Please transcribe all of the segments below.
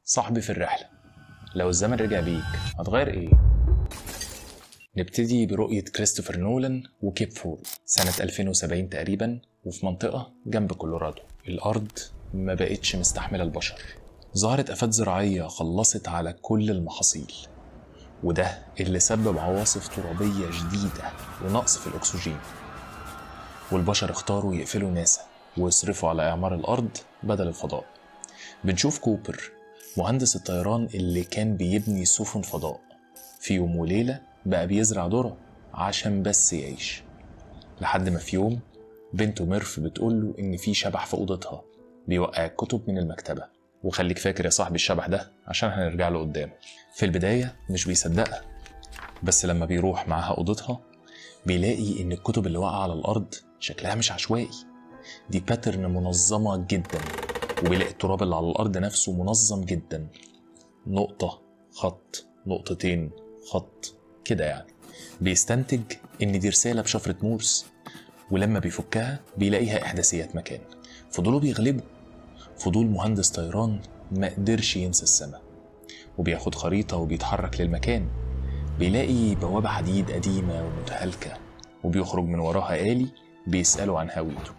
صاحبي في الرحلة، لو الزمن رجع بيك هتغير ايه؟ نبتدي برؤية كريستوفر نولان وكيب فول سنة 2070 تقريبا، وفي منطقة جنب كولورادو. الأرض ما بقتش مستحملة البشر، ظهرت آفات زراعية خلصت على كل المحاصيل، وده اللي سبب عواصف ترابية شديدة ونقص في الأكسجين. والبشر اختاروا يقفلوا ناسا ويصرفوا على إعمار الأرض بدل الفضاء. بنشوف كوبر مهندس الطيران اللي كان بيبني سفن فضاء، في يوم وليلة بقى بيزرع ذرة عشان بس يعيش، لحد ما في يوم بنته ميرف بتقوله إن في شبح في أوضتها بيوقع الكتب من المكتبة. وخليك فاكر يا صاحبي الشبح ده عشان هنرجع له قدام. في البداية مش بيصدقها، بس لما بيروح معاها أوضتها بيلاقي إن الكتب اللي واقعة على الأرض شكلها مش عشوائي، دي باترن منظمة جدا. وبيلاقي التراب اللي على الأرض نفسه منظم جدا، نقطة خط نقطتين خط كده يعني. بيستنتج إن دي رسالة بشفرة مورس، ولما بيفكها بيلاقيها إحداثيات مكان. فضوله بيغلبه، فضول مهندس طيران ما قدرش ينسى السماء، وبياخد خريطة وبيتحرك للمكان. بيلاقي بوابة حديد قديمة ومتهالكة، وبيخرج من وراها آلي بيسأله عن هويته.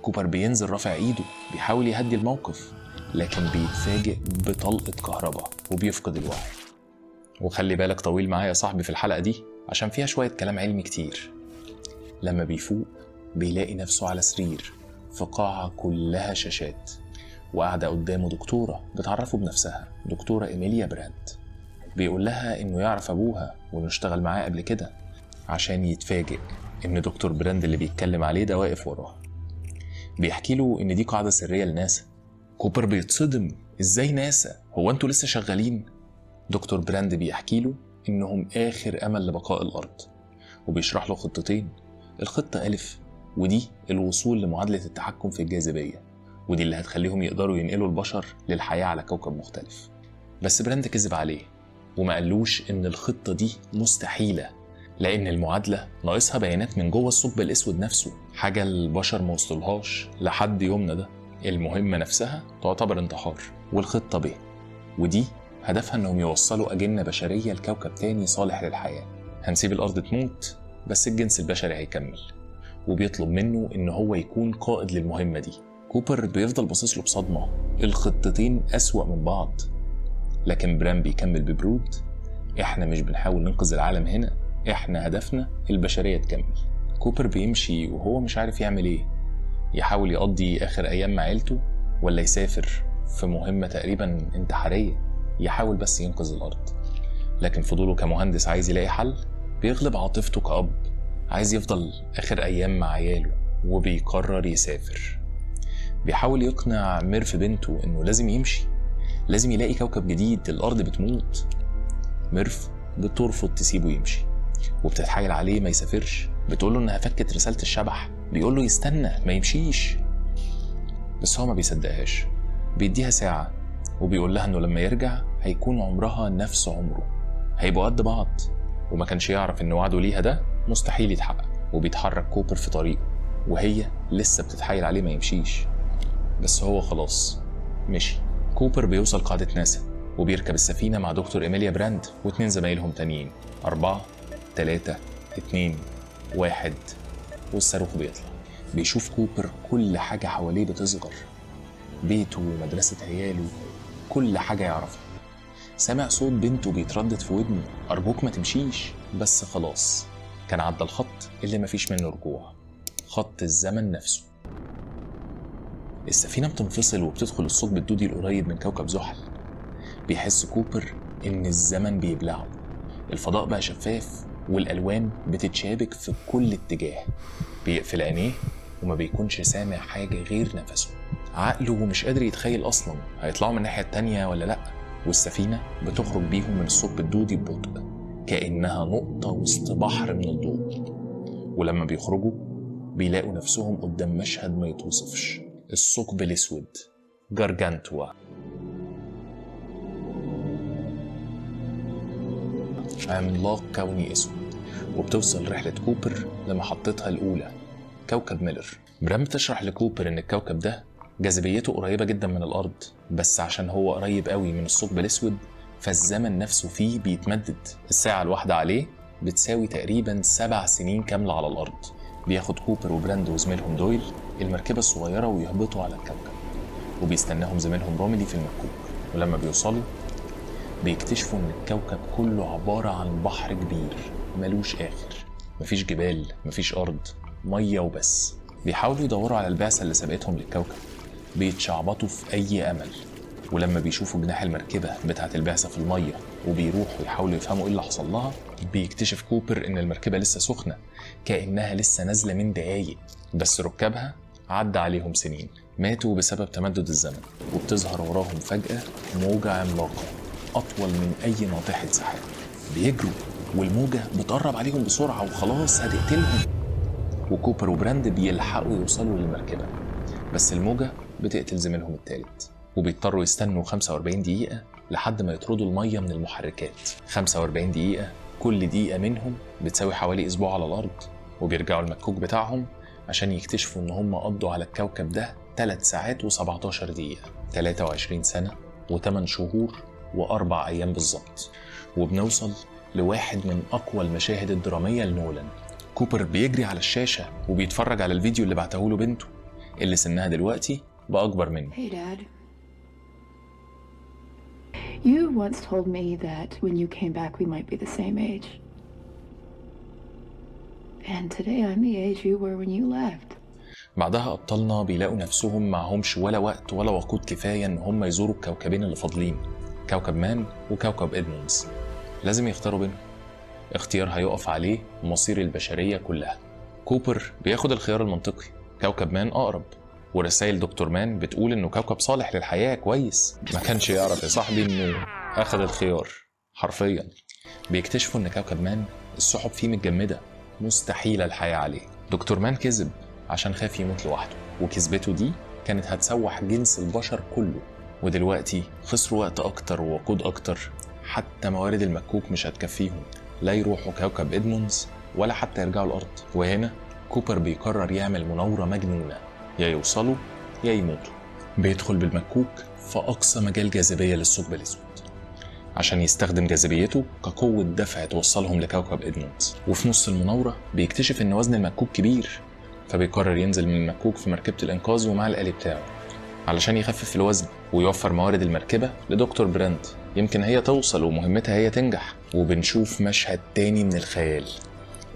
كوبر بينزل رافع ايده بيحاول يهدي الموقف، لكن بيتفاجئ بطلقة كهرباء وبيفقد الوعي. وخلي بالك طويل معايا يا صاحبي في الحلقة دي عشان فيها شوية كلام علمي كتير. لما بيفوق بيلاقي نفسه على سرير في قاعة كلها شاشات، وقاعدة قدامه دكتورة بتعرفه بنفسها، دكتورة إيميليا براند. بيقول لها إنه يعرف أبوها وإنه اشتغل معاه قبل كده، عشان يتفاجئ إن دكتور براند اللي بيتكلم عليه ده واقف وراه. بيحكي له إن دي قاعدة سرية لناسا. كوبر بيتصدم، إزاي ناسا؟ هو أنتوا لسه شغالين؟ دكتور براند بيحكي له إنهم آخر أمل لبقاء الأرض، وبيشرح له خطتين. الخطة ألف، ودي الوصول لمعادلة التحكم في الجاذبية، ودي اللي هتخليهم يقدروا ينقلوا البشر للحياة على كوكب مختلف. بس براند كذب عليه وما قالوش إن الخطة دي مستحيلة، لأن المعادلة ناقصها بيانات من جوه الثقب الأسود نفسه، حاجة البشر ما وصلوهاش لحد يومنا ده. المهمة نفسها تعتبر انتحار. والخطة ب، ودي هدفها إنهم يوصلوا أجنة بشرية لكوكب تاني صالح للحياة. هنسيب الأرض تموت بس الجنس البشري هيكمل، وبيطلب منه إن هو يكون قائد للمهمة دي. كوبر بيفضل باصص له بصدمة، الخطتين أسوأ من بعض. لكن برام بيكمل ببرود، إحنا مش بنحاول ننقذ العالم هنا، إحنا هدفنا البشرية تكمل. كوبر بيمشي وهو مش عارف يعمل إيه، يحاول يقضي آخر أيام مع عيلته ولا يسافر في مهمة تقريبا انتحارية يحاول بس ينقذ الأرض. لكن فضوله كمهندس عايز يلاقي حل بيغلب عاطفته كأب، عايز يفضل آخر أيام مع عياله، وبيقرر يسافر. بيحاول يقنع ميرف بنته إنه لازم يمشي، لازم يلاقي كوكب جديد، الأرض بتموت. ميرف بترفض تسيبه يمشي وبتتحايل عليه ما يسافرش، بتقوله انها فكت رسالة الشبح، بيقوله يستنى ما يمشيش، بس هو ما بيصدقهاش. بيديها ساعة وبيقول لها انه لما يرجع هيكون عمرها نفس عمره، هيبقوا قد بعض. وما كانش يعرف ان وعده ليها ده مستحيل يتحقق. وبيتحرك كوبر في طريقه وهي لسه بتتحايل عليه ما يمشيش، بس هو خلاص مشي. كوبر بيوصل قاعدة ناسا وبيركب السفينة مع دكتور إيميليا براند واتنين زمايلهم تانيين. 4 3 2 1 والصاروخ بيطلع. بيشوف كوبر كل حاجة حواليه بتصغر، بيته ومدرسة عياله، كل حاجة يعرفها. سمع صوت بنته بيتردد في ودنه، أرجوك ما تمشيش. بس خلاص كان عدى الخط اللي مفيش منه رجوع، خط الزمن نفسه. السفينة بتنفصل وبتدخل الثقب الدودي القريب من كوكب زحل. بيحس كوبر إن الزمن بيبلعه، الفضاء بقى شفاف والألوان بتتشابك في كل اتجاه. بيقفل عينيه وما بيكونش سامع حاجة غير نفسه. عقله مش قادر يتخيل أصلا هيطلعوا من الناحية التانية ولا لأ. والسفينة بتخرج بيهم من الثقب الدودي ببطء، كأنها نقطة وسط بحر من الضوء. ولما بيخرجوا بيلاقوا نفسهم قدام مشهد ما يتوصفش، الثقب الأسود جارجانتوا، عملاق كوني اسود. وبتوصل رحلة كوبر لمحطتها الأولى، كوكب ميلر. برام بتشرح لكوبر إن الكوكب ده جاذبيته قريبة جدا من الأرض، بس عشان هو قريب قوي من الثقب الأسود فالزمن نفسه فيه بيتمدد. الساعة الواحدة عليه بتساوي تقريبا 7 سنين كاملة على الأرض. بياخد كوبر وبراند وزميلهم دويل المركبة الصغيرة ويهبطوا على الكوكب، وبيستناهم زميلهم روميلي في المكوك. ولما بيوصلوا بيكتشفوا إن الكوكب كله عبارة عن بحر كبير ملوش آخر، مفيش جبال، مفيش أرض، مية وبس. بيحاولوا يدوروا على البعثة اللي سبقتهم للكوكب، بيتشعبطوا في أي أمل. ولما بيشوفوا جناح المركبة بتاعة البعثة في المية وبيروحوا يحاولوا يفهموا إيه اللي حصل لها، بيكتشف كوبر إن المركبة لسه سخنة كأنها لسه نازلة من دقايق، بس ركابها عدى عليهم سنين، ماتوا بسبب تمدد الزمن. وبتظهر وراهم فجأة موجة عملاقة أطول من أي ناطحة سحاب. بيجروا والموجة بتقرب عليهم بسرعة وخلاص هتقتلهم، وكوبر وبراند بيلحقوا يوصلوا للمركبة، بس الموجة بتقتل زميلهم التالت. وبيضطروا يستنوا 45 دقيقة لحد ما يطردوا المية من المحركات. 45 دقيقة، كل دقيقة منهم بتساوي حوالي أسبوع على الأرض. وبيرجعوا المكوك بتاعهم عشان يكتشفوا إن هم قضوا على الكوكب ده 3 ساعات و17 دقيقة، 23 سنة و8 شهور و4 أيام بالظبط. وبنوصل لواحد من أقوى المشاهد الدرامية لنولان. كوبر بيجري على الشاشة وبيتفرج على الفيديو اللي بعته له بنته اللي سنها دلوقتي بقى أكبر منه. Hey Dad. You once told me that when you came back we might be the same age. And today I'm the age you were when you left. بعدها أبطالنا بيلاقوا نفسهم معهمش ولا وقت ولا وقود كفاية إن هم يزوروا الكوكبين اللي فاضلين، كوكب مان وكوكب إدموندز. لازم يختاروا بينهم، اختيار هيقف عليه مصير البشرية كلها. كوبر بياخد الخيار المنطقي، كوكب مان أقرب، ورسائل دكتور مان بتقول إنه كوكب صالح للحياة كويس. ما كانش يعرف يا صاحبي إنه أخذ الخيار حرفيا. بيكتشفوا إن كوكب مان السحب فيه متجمدة، مستحيل الحياة عليه. دكتور مان كذب عشان خاف يموت لوحده، وكذبته دي كانت هتسوح جنس البشر كله. ودلوقتي خسروا وقت أكتر ووقود أكتر، حتى موارد المكوك مش هتكفيهم لا يروحوا كوكب إدموندز ولا حتى يرجعوا الأرض. وهنا كوبر بيقرر يعمل مناورة مجنونة، يا يوصلوا يا يموتوا. بيدخل بالمكوك في أقصى مجال جاذبية للثقب الأسود عشان يستخدم جاذبيته كقوة دفع توصلهم لكوكب إدموندز. وفي نص المناورة بيكتشف إن وزن المكوك كبير، فبيقرر ينزل من المكوك في مركبة الإنقاذ ومع الآلي بتاعه علشان يخفف الوزن ويوفر موارد المركبة لدكتور براند، يمكن هي توصل ومهمتها هي تنجح. وبنشوف مشهد تاني من الخيال،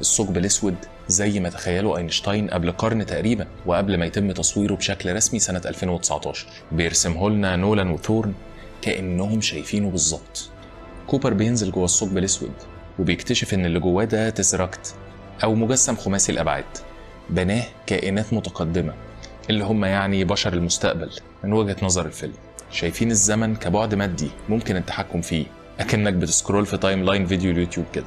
الثقب الأسود زي ما تخيلوا أينشتاين قبل قرن تقريبا، وقبل ما يتم تصويره بشكل رسمي سنة 2019 بيرسمه لنا نولان وثورن كأنهم شايفينه بالظبط. كوبر بينزل جوه الثقب الأسود وبيكتشف إن اللي جواه ده تسراكت أو مجسم خماسي الأبعاد، بناه كائنات متقدمة اللي هم يعني بشر المستقبل من وجهة نظر الفيلم. شايفين الزمن كبعد مادي ممكن التحكم فيه، أكنك بتسكرول في تايم لاين فيديو اليوتيوب كده.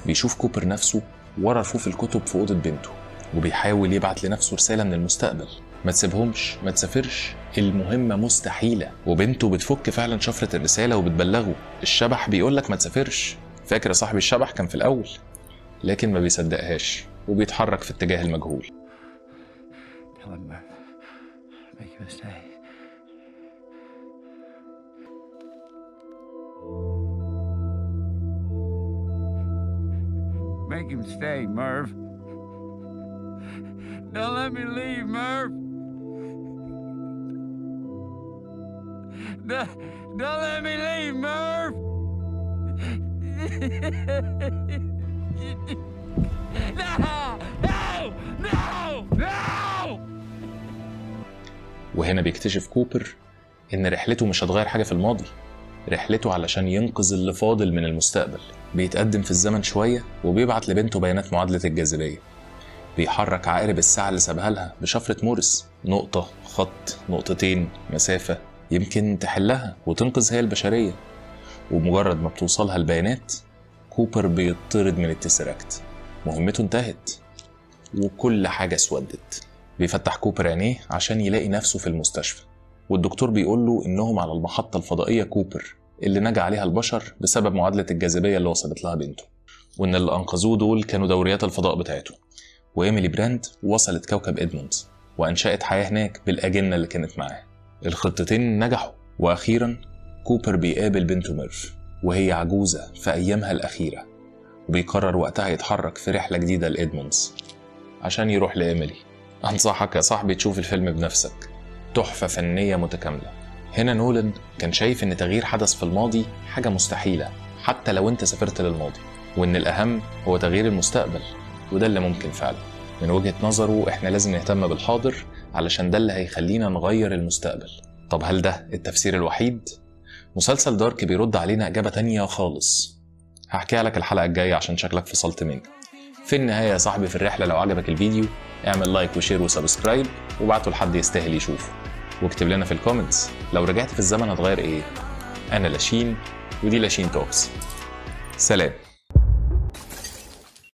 بيشوف كوبر نفسه ورا رفوف الكتب في أوضة بنته، وبيحاول يبعت لنفسه رسالة من المستقبل، ما تسيبهمش، ما تسافرش، المهمة مستحيلة. وبنته بتفك فعلا شفرة الرسالة وبتبلغه. الشبح بيقولك ما تسافرش، فاكر يا صاحبي الشبح كان في الأول، لكن ما بيصدقهاش وبيتحرك في اتجاه المجهول. Make him stay, Merv. Don't let me leave, Merv. Don't let me leave, Merv. No! No! No! No! وهنا بيكتشف كوبر إن رحلته مش هتغير حاجة في الماضي، رحلته علشان ينقذ اللي فاضل من المستقبل. بيتقدم في الزمن شوية وبيبعت لبنته بيانات معادلة الجاذبية، بيحرك عقارب الساعة اللي سابها لها بشفرة مورس، نقطة، خط، نقطتين، مسافة، يمكن تحلها وتنقذ هي البشرية. ومجرد ما بتوصلها البيانات كوبر بيطرد من التسراكت، مهمته انتهت وكل حاجة اسودت. بيفتح كوبر عينيه عشان يلاقي نفسه في المستشفى، والدكتور بيقول له إنهم على المحطة الفضائية كوبر اللي نجا عليها البشر بسبب معادلة الجاذبية اللي وصلت لها بنته، وإن اللي أنقذوه دول كانوا دوريات الفضاء بتاعته. وإيميلي براند وصلت كوكب إدموندز وأنشأت حياة هناك بالأجنة اللي كانت معاه. الخطتين نجحوا، وأخيرا كوبر بيقابل بنته ميرف وهي عجوزة في أيامها الأخيرة، وبيقرر وقتها يتحرك في رحلة جديدة لإدموندز عشان يروح لإيميلي. أنصحك يا صاحبي تشوف الفيلم بنفسك، تحفة فنية متكاملة. هنا نولان كان شايف إن تغيير حدث في الماضي حاجة مستحيلة حتى لو أنت سافرت للماضي، وإن الأهم هو تغيير المستقبل، وده اللي ممكن فعلا. من وجهة نظره إحنا لازم نهتم بالحاضر علشان ده اللي هيخلينا نغير المستقبل. طب هل ده التفسير الوحيد؟ مسلسل دارك بيرد علينا إجابة تانية خالص، هحكيها لك الحلقة الجاية عشان شكلك فصلت مني. في النهاية يا صاحبي في الرحلة، لو عجبك الفيديو اعمل لايك وشير وسبسكرايب وبعته لحد يستاهل يشوفه، واكتب لنا في الكومنتس لو رجعت في الزمن هتغير ايه. انا لاشين ودي لاشين توكس. سلام.